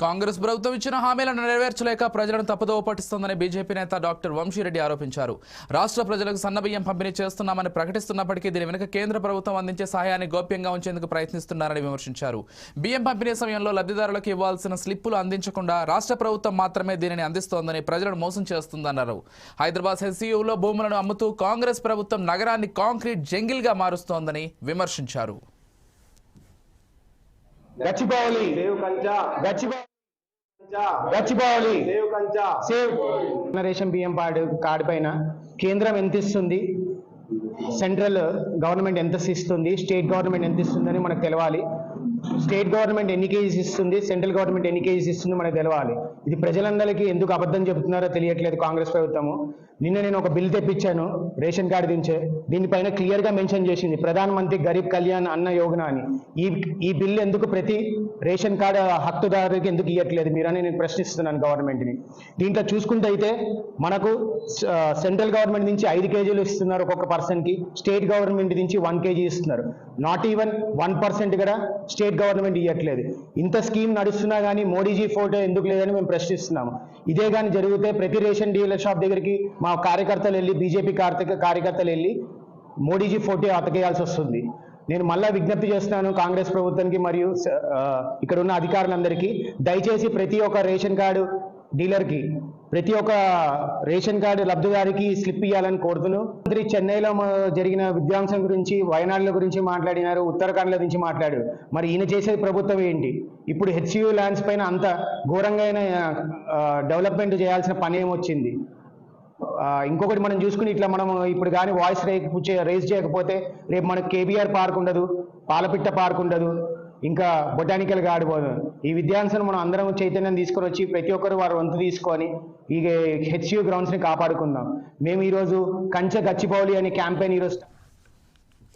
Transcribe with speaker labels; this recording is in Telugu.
Speaker 1: కాంగ్రెస్ ప్రభుత్వం ఇచ్చిన హామీలను నెరవేర్చలేక ప్రజలను తప్పుదోవ పట్టిస్తోందని బీజేపీ నేత డాక్టర్ వంశీరెడ్డి ఆరోపించారు. రాష్ట్ర ప్రజలకు సన్నబియ్యం పంపిణీ చేస్తున్నామని ప్రకటిస్తున్నప్పటికీ దీని వెనుక కేంద్ర ప్రభుత్వం అందించే సహాయాన్ని గోప్యంగా ఉంచేందుకు ప్రయత్నిస్తున్నారని విమర్శించారు. బియ్యం పంపిణీ సమయంలో లబ్ధిదారులకు ఇవ్వాల్సిన స్లిప్పులు అందించకుండా రాష్ట్ర ప్రభుత్వం మాత్రమే దీనిని అందిస్తోందని ప్రజలను మోసం చేస్తుందన్నారు. హైదరాబాద్ హెచ్సియూలో భూములను అమ్ముతూ కాంగ్రెస్ ప్రభుత్వం నగరాన్ని కాంక్రీట్ జంగిల్గా మారుస్తోందని విమర్శించారు.
Speaker 2: రేషన్ బియ్యం కార్డు పైన కేంద్రం ఎంత ఇస్తుంది, సెంట్రల్ గవర్నమెంట్ ఎంత ఇస్తుంది, స్టేట్ గవర్నమెంట్ ఎంత ఇస్తుందని మనకు తెలవాలి. స్టేట్ గవర్నమెంట్ ఎన్ని కేజీస్ ఇస్తుంది, సెంట్రల్ గవర్నమెంట్ ఎన్ని కేజీస్ ఇస్తుంది మనకు తెలవాలి. ఇది ప్రజలందరికీ ఎందుకు అబద్ధం చెబుతున్నారో తెలియట్లేదు కాంగ్రెస్ ప్రభుత్వము. నిన్న నేను ఒక బిల్ తెప్పించాను రేషన్ కార్డు దించే, దీనిపైన క్లియర్గా మెన్షన్ చేసింది ప్రధాన మంత్రి గరీబ్ కళ్యాణ్ అన్న యోజన అని. ఈ బిల్ ఎందుకు ప్రతి రేషన్ కార్డు హక్కుదారుకి ఎందుకు ఇవ్వట్లేదు మీరని నేను ప్రశ్నిస్తున్నాను గవర్నమెంట్ని. దీంట్లో చూసుకుంటే అయితే మనకు సెంట్రల్ గవర్నమెంట్ నుంచి 5 కేజీలు ఇస్తున్నారు ఒక్కొక్క పర్సన్కి, స్టేట్ గవర్నమెంట్ నుంచి 1 కేజీ ఇస్తున్నారు. నాట్ ఈవెన్ 1% కూడా స్టేట్ గవర్నమెంట్ ఇవ్వట్లేదు. ఇంత స్కీమ్ నడుస్తున్నా కానీ మోడీజీ ఫోటో ఎందుకు లేదని మేము ప్రశ్నిస్తున్నాము. ఇదే కానీ జరిగితే ప్రతి రేషన్ డీలర్ షాప్ దగ్గరికి మా కార్యకర్తలు వెళ్ళి, బీజేపీ కార్యకర్తలు వెళ్ళి మోడీజీ ఫోటో అతకేయాల్సి వస్తుంది. నేను మళ్ళా విజ్ఞప్తి చేస్తున్నాను కాంగ్రెస్ ప్రభుత్వానికి మరియు ఇక్కడ ఉన్న అధికారులందరికీ, దయచేసి ప్రతి ఒక్క రేషన్ కార్డు డీలర్కి, ప్రతి ఒక్క రేషన్ కార్డు లబ్ధిదారికి స్లిప్ ఇవ్వాలని కోరుతున్నాను. మంత్రి చెన్నైలో జరిగిన విధ్వంసం గురించి, వయనాడుల గురించి మాట్లాడినారు, ఉత్తరాఖండ్ల గురించి మాట్లాడారు. మరి ఈయన చేసే ప్రభుత్వం ఏంటి? ఇప్పుడు హెచ్సియూ ల్యాండ్స్ పైన అంత ఘోరంగా డెవలప్మెంట్ చేయాల్సిన పని ఏమొచ్చింది? ఇంకొకటి మనం చూసుకుని ఇట్లా మనం ఇప్పుడు కానీ వాయిస్ రేజ్ చేయకపోతే రేపు మనకు కేబీఆర్ పార్క్ ఉండదు, పాలపిట్ట పార్క్ ఉండదు, ఇంకా బొటానికల్ గార్డెన్ పోదు. ఈ విద్యాంశం మనం అందరం చైతన్యం తీసుకొని వచ్చి ప్రతి ఒక్కరు వారు వంతు తీసుకొని ఈ హెచ్సియూ గ్రౌండ్స్ని కాపాడుకుందాం. మేము ఈరోజు కంచె గచ్చిబౌలి అనే క్యాంపెయిన్ ఈరోజు